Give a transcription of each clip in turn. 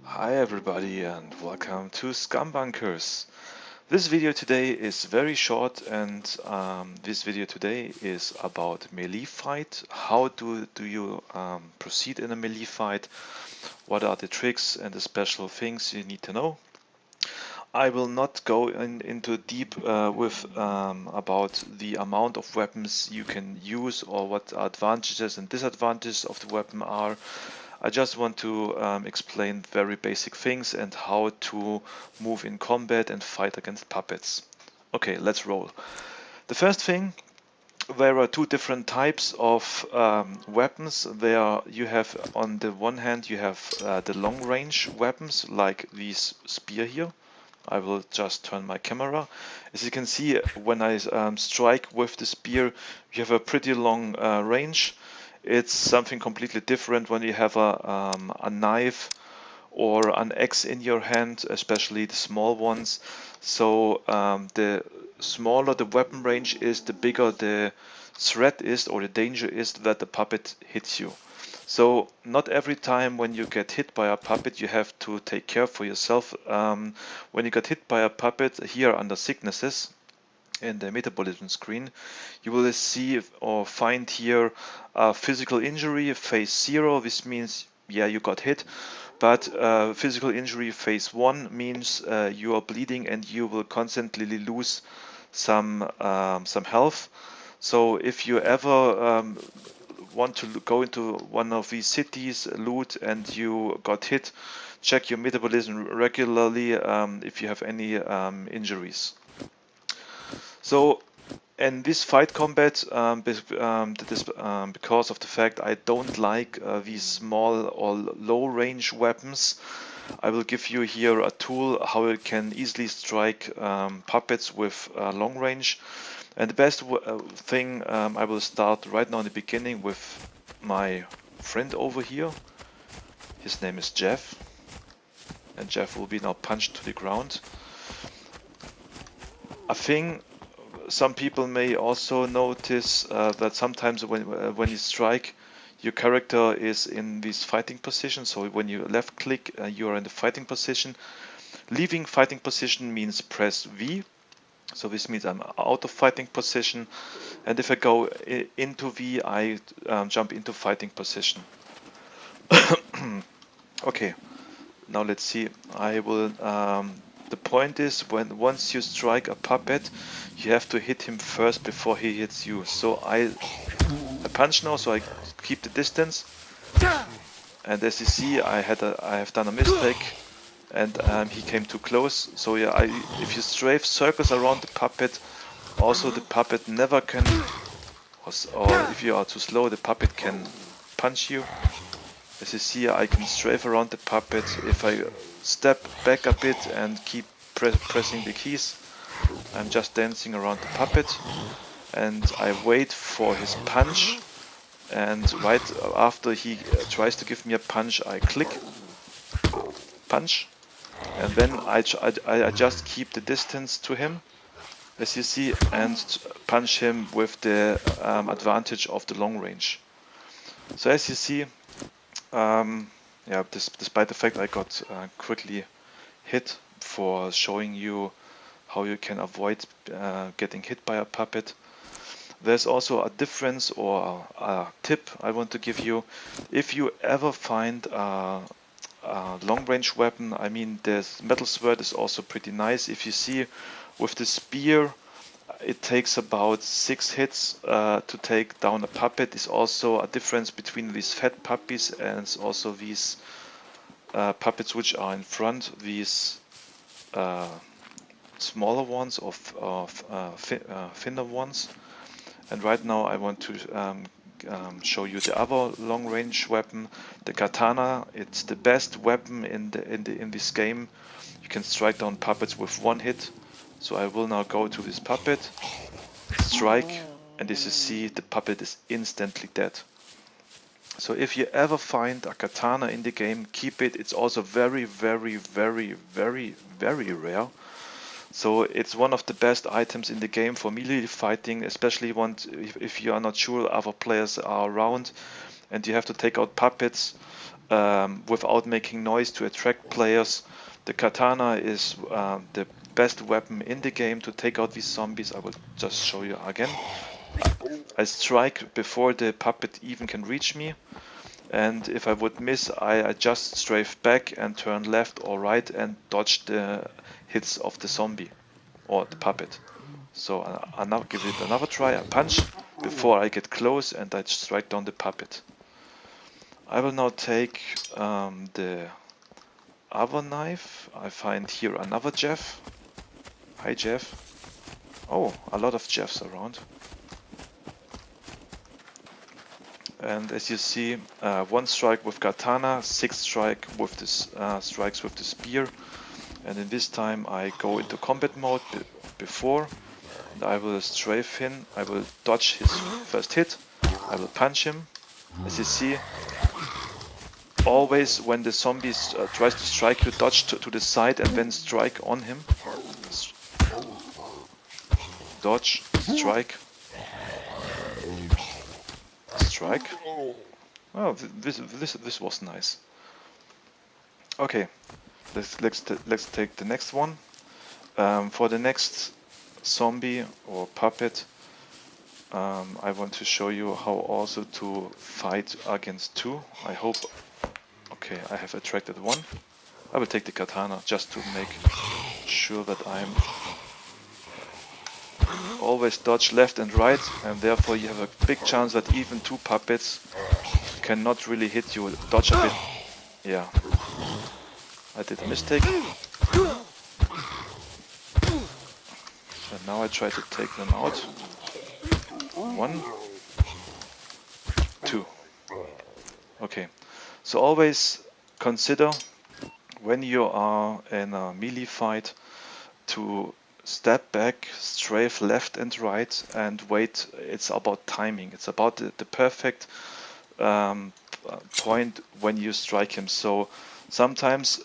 Hi everybody and welcome to SCUM Bunkers. This video today is very short and this video today is about melee fight. How do you proceed in a melee fight? What are the tricks and the special things you need to know? I will not go into deep with about the amount of weapons you can use or what advantages and disadvantages of the weapon are. I just want to explain very basic things and how to move in combat and fight against puppets. Okay, let's roll. The first thing, there are two different types of weapons. There you have, on the one hand, you have the long range weapons like this spear here. I will just turn my camera. As you can see, when I strike with the spear, you have a pretty long range. It's something completely different when you have a knife or an axe in your hand, especially the small ones. So the smaller the weapon range is, the bigger the threat is or the danger is that the puppet hits you. So not every time when you get hit by a puppet you have to take care for yourself. When you get hit by a puppet here under sicknesses in the metabolism screen, you will see or find here a physical injury phase 0. This means, yeah, you got hit, but physical injury phase 1 means you are bleeding and you will constantly lose some health. So if you ever want to go into one of these cities, loot, and you got hit, check your metabolism regularly if you have any injuries. So in this fight combat, because of the fact I don't like these small or low range weapons, I will give you here a tool how you can easily strike puppets with long range. And the best thing, I will start right now in the beginning with my friend over here. His name is Jeff, and Jeff will be now punched to the ground. A thing some people may also notice that sometimes when you strike, your character is in this fighting position. So when you left click, you are in the fighting position. Leaving fighting position means press V. So this means I'm out of fighting position. And if I go into V, I jump into fighting position. Okay, now let's see. I will. The point is, once you strike a puppet, you have to hit him first before he hits you. So I punch now, so I keep the distance. And as you see, I have done a mistake, and he came too close. So yeah, if you strafe circles around the puppet, also the puppet never can, or if you are too slow, the puppet can punch you. As you see, I can strafe around the puppet. If I step back a bit and keep pressing the keys, I'm just dancing around the puppet, and I wait for his punch, and right after he tries to give me a punch, I click, punch, and then I just keep the distance to him, as you see, and punch him with the advantage of the long range. So as you see, yeah, despite the fact I got quickly hit, for showing you how you can avoid getting hit by a puppet. There's also a difference or a tip I want to give you. If you ever find a long range weapon, I mean, the metal sword is also pretty nice. If you see with the spear, it takes about 6 hits to take down a puppet. Is also a difference between these fat puppies and also these puppets which are in front, these smaller ones or thinner ones. And right now I want to show you the other long range weapon, the katana. It's the best weapon in this game. You can strike down puppets with one hit. So I will now go to this puppet, strike, and as you see, the puppet is instantly dead. So if you ever find a katana in the game, keep it. It's also very, very, very, very, very rare. So it's one of the best items in the game for melee fighting, especially if you are not sure other players are around and you have to take out puppets. without making noise to attract players. The katana is the best weapon in the game to take out these zombies. I will just show you again. I strike before the puppet even can reach me, and if I would miss, I just strafe back and turn left or right and dodge the hits of the zombie or the puppet. So I now give it another try. I punch before I get close and I strike down the puppet. I will now take the other knife. I find here another Jeff. Hi Jeff. Oh, a lot of Jeffs around. And as you see, one strike with katana, 6 strike with this strikes with the spear. And in this time I go into combat mode before. And I will strafe him. I will dodge his first hit. I will punch him. As you see, always when the zombie tries to strike you, dodge to the side and then strike on him. Dodge, strike, strike. Oh, this was nice. Okay, let's take the next one. For the next zombie or puppet, I want to show you how also to fight against 2. I hope. Okay, I have attracted 1. I will take the katana just to make sure that I'm always dodge left and right, and therefore you have a big chance that even 2 puppets cannot really hit you. Dodge a bit. Yeah, I did a mistake. And now I try to take them out. 1, 2. Okay, so always consider when you are in a melee fight to step back, strafe left and right, and wait. It's about timing. It's about the perfect point when you strike him. So sometimes,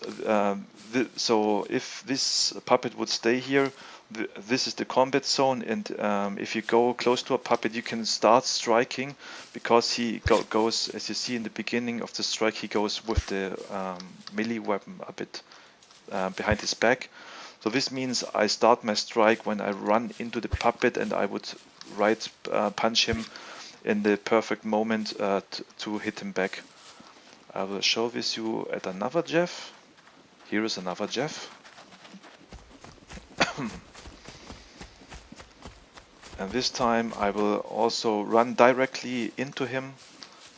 so if this puppet would stay here, this is the combat zone, and if you go close to a puppet, you can start striking, because he goes, as you see in the beginning of the strike, he goes with the melee weapon a bit behind his back. So this means I start my strike when I run into the puppet, and I would punch him in the perfect moment to hit him back. I will show this you at another Jeff. Here is another Jeff. And this time I will also run directly into him,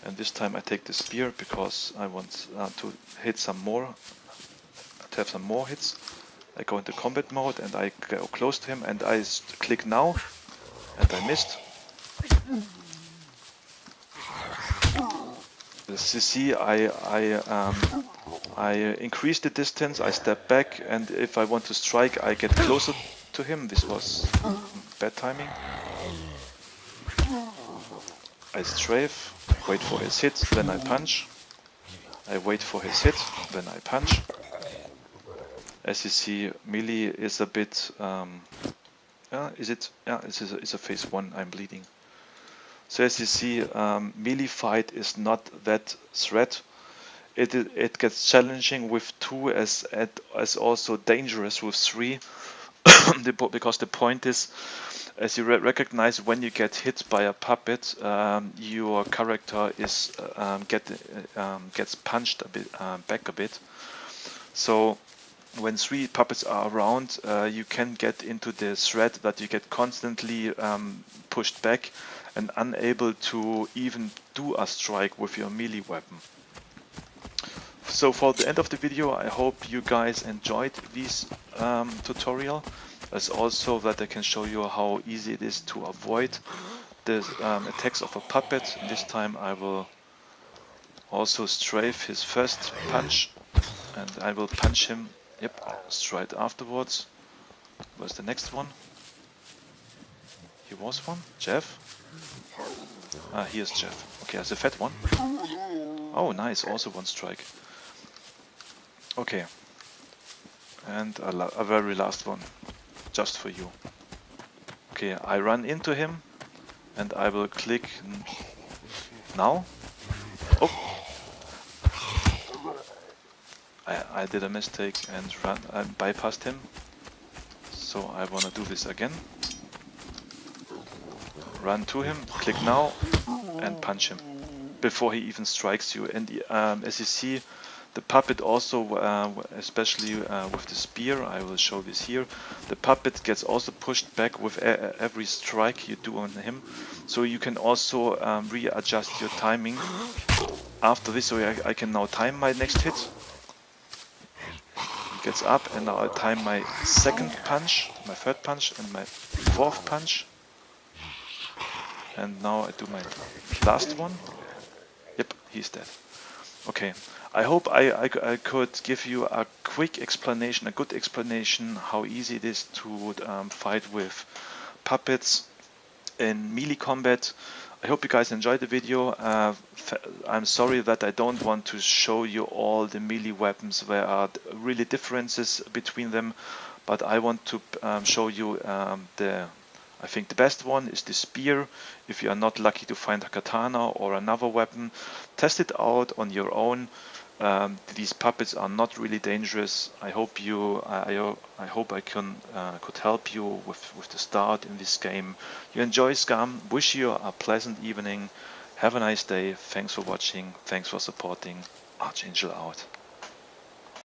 and this time I take the spear because I want to hit some more, to have some more hits. I go into combat mode and I go close to him and I click now, and I missed. As you see, I increase the distance, I step back, and if I want to strike, I get closer to him. This was bad timing. I strafe, wait for his hit, then I punch. I wait for his hit, then I punch. As you see, melee is a bit. It's a phase 1. I'm bleeding. So as you see, melee fight is not that threat. It gets challenging with 2 as also dangerous with 3. Because the point is, as you recognize, when you get hit by a puppet, your character is gets punched a bit back a bit. So when 3 puppets are around, you can get into the threat that you get constantly pushed back and unable to even do a strike with your melee weapon. So for the end of the video, I hope you guys enjoyed this tutorial, as also that I can show you how easy it is to avoid the attacks of a puppet. This time I will also strafe his first punch, and I will punch him, straight afterwards. Where's the next one? Here was one? Jeff? Here's Jeff. Okay, there's a fat one. Oh, nice, also 1 strike. Okay, and a very last one, just for you. Okay, I run into him, and I will click now. Oh, I did a mistake and bypassed him. So I want to do this again. Run to him, click now, and punch him before he even strikes you. And as you see, the puppet also, especially with the spear, I will show this here, the puppet gets also pushed back with every strike you do on him. So you can also readjust your timing after this. So I can now time my next hit. He gets up, and now I time my second punch, my third punch, and my fourth punch. And now I do my last one. Yep, he's dead. Okay, I hope I could give you a quick explanation, a good explanation how easy it is to fight with puppets in melee combat. I hope you guys enjoyed the video. I'm sorry that I don't want to show you all the melee weapons. There are really differences between them, but I want to show you I think the best one is the spear. If you are not lucky to find a katana or another weapon, test it out on your own. These puppets are not really dangerous. I hope I hope I could help you with the start in this game. You enjoy SCUM. Wish you a pleasant evening. Have a nice day. Thanks for watching. Thanks for supporting. Archangel out.